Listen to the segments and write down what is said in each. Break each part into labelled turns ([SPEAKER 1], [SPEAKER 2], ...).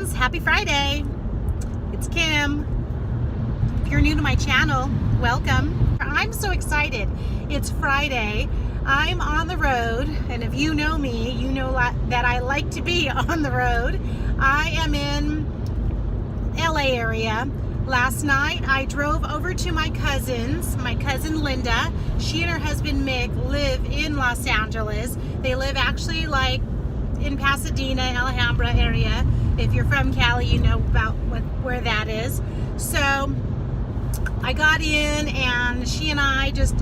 [SPEAKER 1] friends, happy Friday. It's Kim. If you're new to my channel, welcome. I'm so excited. It's Friday. I'm on the road, and if you know me, you know that I like to be on the road. I am in LA area. Last night I drove over to my cousin Linda. She and her husband Mick live in Los Angeles. They live actually like in Pasadena, Alhambra area. If you're from Cali, you know about where that is. So I got in and she and I just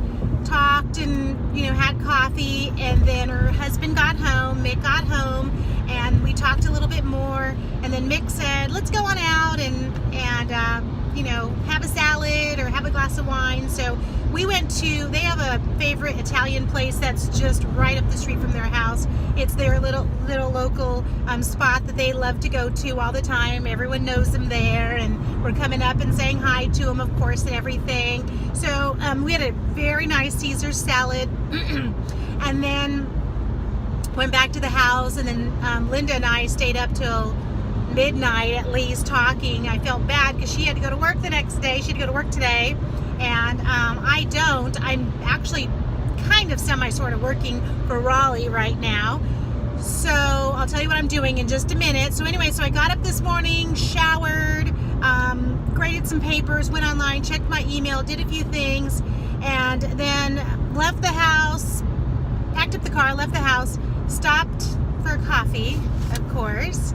[SPEAKER 1] talked and had coffee, and then her husband got home, Mick got home, and we talked a little bit more, and then Mick said, let's go on out and have a salad or have a glass of wine. So we went to, they have a favorite Italian place that's just right up the street from their house. It's their little local spot that they love to go to all the time. Everyone knows them there, and we're coming up and saying hi to them, of course, and everything. So we had a very nice Caesar salad and then went back to the house, and then Linda and I stayed up till midnight at least talking. I felt bad because she had to go to work the next day. She had to go to work today, and I don't. I'm actually kind of sort of working for Raleigh right now. So I'll tell you what I'm doing in just a minute. So anyway, so I got up this morning, showered, graded some papers, went online, checked my email, did a few things, and then left the house, packed up the car, left the house, stopped for coffee, of course.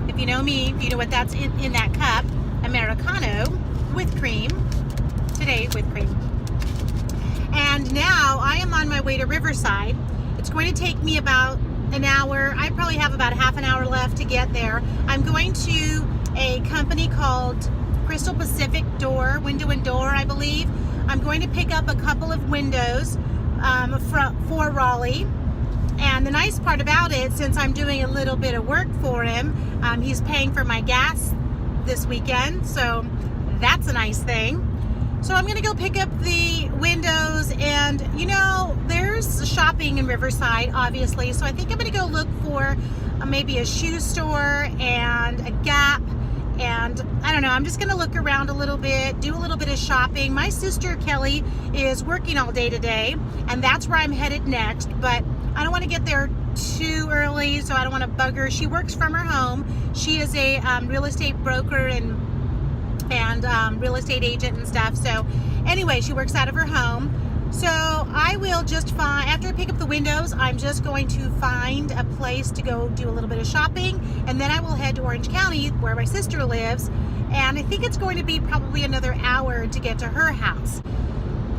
[SPEAKER 1] If you know me, you know what that's in that cup. Americano with cream. Today with cream. And now I am on my way to Riverside. It's going to take me about an hour. I probably have about half an hour left to get there. I'm going to a company called Crystal Pacific Window and Door, I believe. I'm going to pick up a couple of windows for Raleigh. And the nice part about it, since I'm doing a little bit of work for him, he's paying for my gas this weekend, so that's a nice thing. So I'm gonna go pick up the windows, and there's shopping in Riverside, obviously, so I think I'm gonna go look for maybe a shoe store and a Gap, and I don't know, I'm just gonna look around a little bit, do a little bit of shopping. My sister Kelly is working all day today, and that's where I'm headed next, but I don't want to get there too early, so I don't want to bug her. She works from her home. She is a real estate broker and real estate agent and stuff. So anyway, she works out of her home. So I will just after I pick up the windows, I'm just going to find a place to go do a little bit of shopping, and then I will head to Orange County where my sister lives, and I think it's going to be probably another hour to get to her house.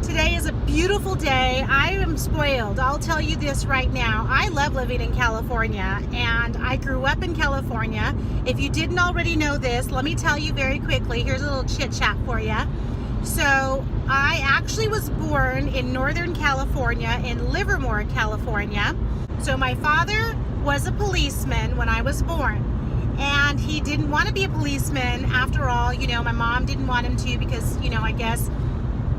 [SPEAKER 1] Today is a beautiful day. I am spoiled. I'll tell you this right now. I love living in California, and I grew up in California. If you didn't already know this, let me tell you very quickly. Here's a little chit chat for you. So I actually was born in Northern California, in Livermore, California. So my father was a policeman when I was born, and he didn't want to be a policeman after all. My mom didn't want him to because, I guess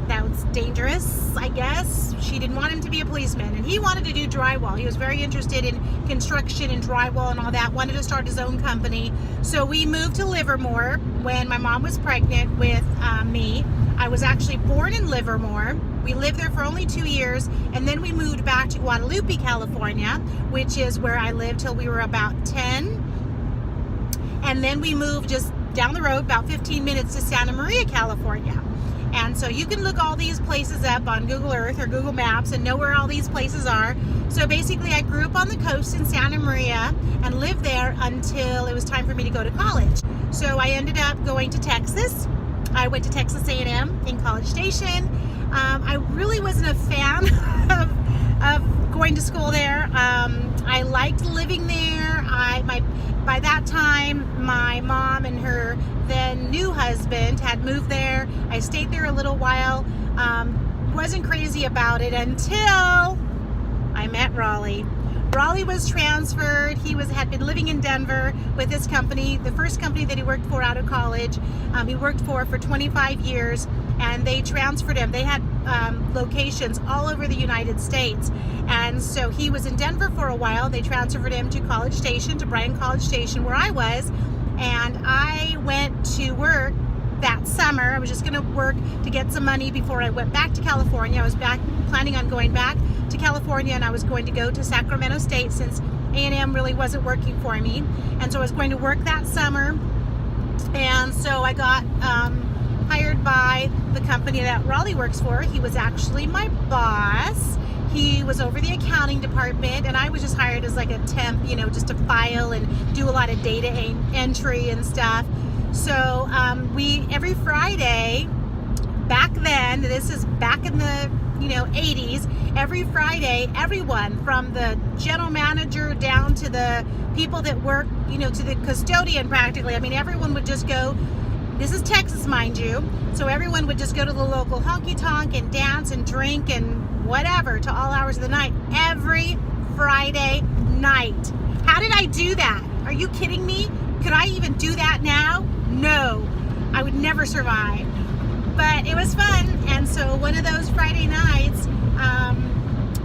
[SPEAKER 1] that was dangerous, I guess. She didn't want him to be a policeman, and he wanted to do drywall. He was very interested in construction and drywall and all that, wanted to start his own company. So we moved to Livermore when my mom was pregnant with me. I was actually born in Livermore. We lived there for only 2 years, and then we moved back to Guadalupe, California, which is where I lived till we were about 10. And then we moved just down the road, about 15 minutes, to Santa Maria, California. And so you can look all these places up on Google Earth or Google Maps and know where all these places are. So basically I grew up on the coast in Santa Maria and lived there until it was time for me to go to college. So I ended up going to Texas. I went to Texas A&M in College Station. I really wasn't a fan of going to school there. I liked living there. By that time, my mom and her then new husband had moved there. I stayed there a little while. Wasn't crazy about it until I met Raleigh. Raleigh was transferred. He had been living in Denver with this company, the first company that he worked for out of college. He worked for 25 years, and they transferred him. They had locations all over the United States. And so he was in Denver for a while. They transferred him to College Station, to Bryan College Station, where I was. And I went to work that summer. I was just going to work to get some money before I went back to California. I was planning on going back to California, and I was going to go to Sacramento State since A&M really wasn't working for me. And so I was going to work that summer. And so I got hired by the company that Raleigh works for. He was actually my boss. He was over the accounting department, and I was just hired as like a temp, you know, just to file and do a lot of data entry and stuff. So we, every Friday, back then, this is back in the, you know, 80s, every Friday, everyone from the general manager down to the people that work, you know, to the custodian practically, I mean, everyone would just go. This is Texas, mind you, so everyone would just go to the local honky-tonk and dance and drink and whatever to all hours of the night every Friday night. How did I do that? Are you kidding me? Could I even do that now? No, I would never survive. But it was fun, and so one of those Friday nights,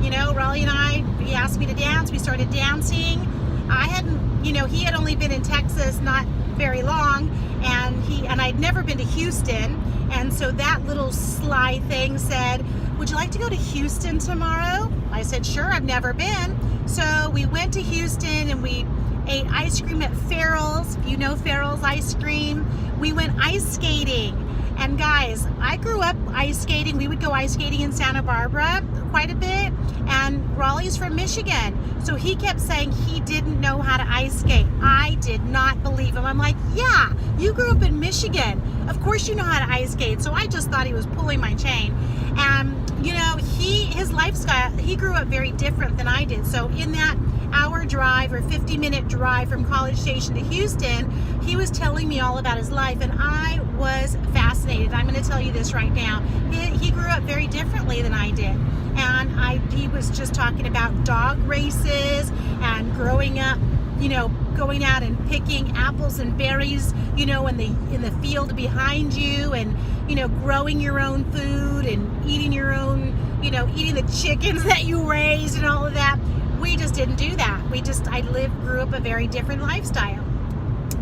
[SPEAKER 1] you know, Raleigh and I, he asked me to dance. We started dancing. I hadn't, you know, he had only been in Texas not very long, and I'd never been to Houston, and so that little sly thing said, would you like to go to Houston tomorrow? I said, sure, I've never been. So we went to Houston, and we ate ice cream at Farrell's. If you know Farrell's ice cream, we went ice skating. And guys, I grew up ice skating. We would go ice skating in Santa Barbara quite a bit, and Raleigh's from Michigan, so he kept saying he didn't know how to ice skate. I did not believe him. I'm like, yeah, you grew up in Michigan, of course you know how to ice skate. So I just thought he was pulling my chain. And you know, his lifestyle, he grew up very different than I did. So in that hour drive or 50-minute drive from College Station to Houston, he was telling me all about his life, and I was fascinated. I'm going to tell you this right now. He grew up very differently than I did, and he was just talking about dog races and growing up, you know, going out and picking apples and berries, you know, in the field behind you, and you know, growing your own food and eating your own, you know, eating the chickens that you raised and all of that. We just didn't do that. I grew up a very different lifestyle.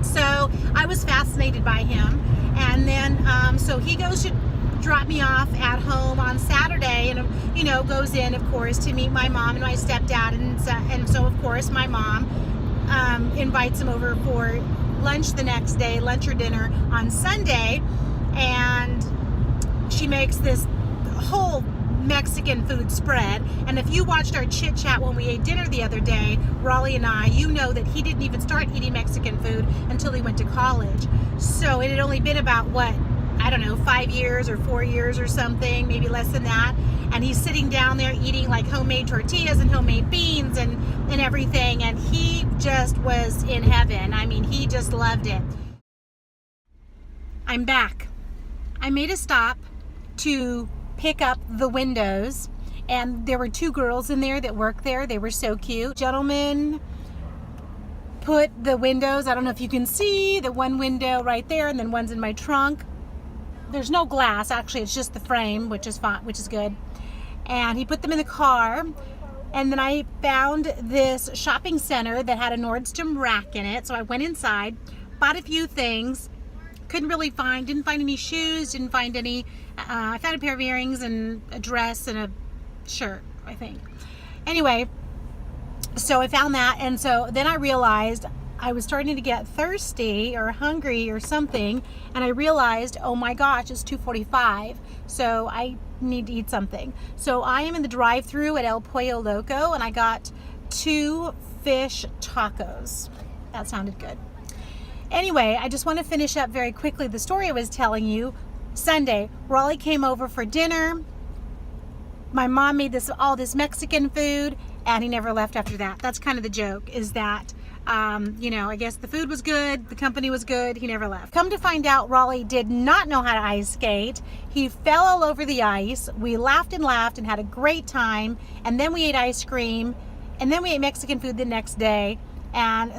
[SPEAKER 1] So I was fascinated by him. And then, so he goes to drop me off at home on Saturday, and, you know, goes in, of course, to meet my mom and my stepdad. And so, of course, my mom invites him over for lunch the next day, lunch or dinner on Sunday. And she makes this whole Mexican food spread. And if you watched our chit chat when we ate dinner the other day, Raleigh and I, you know that he didn't even start eating Mexican food until he went to college. So it had only been about, what, I don't know, 5 years or 4 years or something, maybe less than that. And he's sitting down there eating like homemade tortillas and homemade beans and everything. And he just was in heaven. I mean, he just loved it. I'm back. I made a stop to pick up the windows, and there were 2 girls in there that work there. They were so cute. Gentlemen put the windows, I don't know if you can see the one window right there, and then one's in my trunk. There's no glass, actually, it's just the frame, which is fine, which is good. And he put them in the car, and then I found this shopping center that had a Nordstrom rack in it. So I went inside, bought a few things, didn't find any shoes, didn't find any, I found a pair of earrings and a dress and a shirt, I think. Anyway, so I found that, and so then I realized I was starting to get thirsty or hungry or something, and I realized, oh my gosh, it's 2:45, so I need to eat something. So I am in the drive-thru at El Pollo Loco, and I got 2 fish tacos. That sounded good. Anyway, I just want to finish up very quickly the story I was telling you. Sunday, Raleigh came over for dinner. My mom made all this Mexican food, and he never left after that. That's kind of the joke, is that, you know, I guess the food was good, the company was good, he never left. Come to find out, Raleigh did not know how to ice skate. He fell all over the ice. We laughed and had a great time, and then we ate ice cream, and then we ate Mexican food the next day, and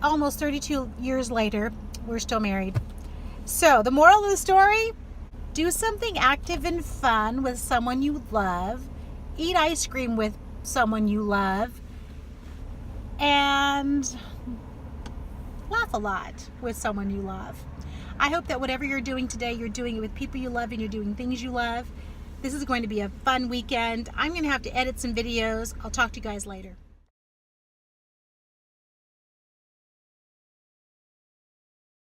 [SPEAKER 1] almost 32 years later, we're still married. So the moral of the story, Do something active and fun with someone you love. Eat ice cream with someone you love. And laugh a lot with someone you love. I hope that whatever you're doing today, you're doing it with people you love and you're doing things you love. This is going to be a fun weekend. I'm going to have to edit some videos. I'll talk to you guys later.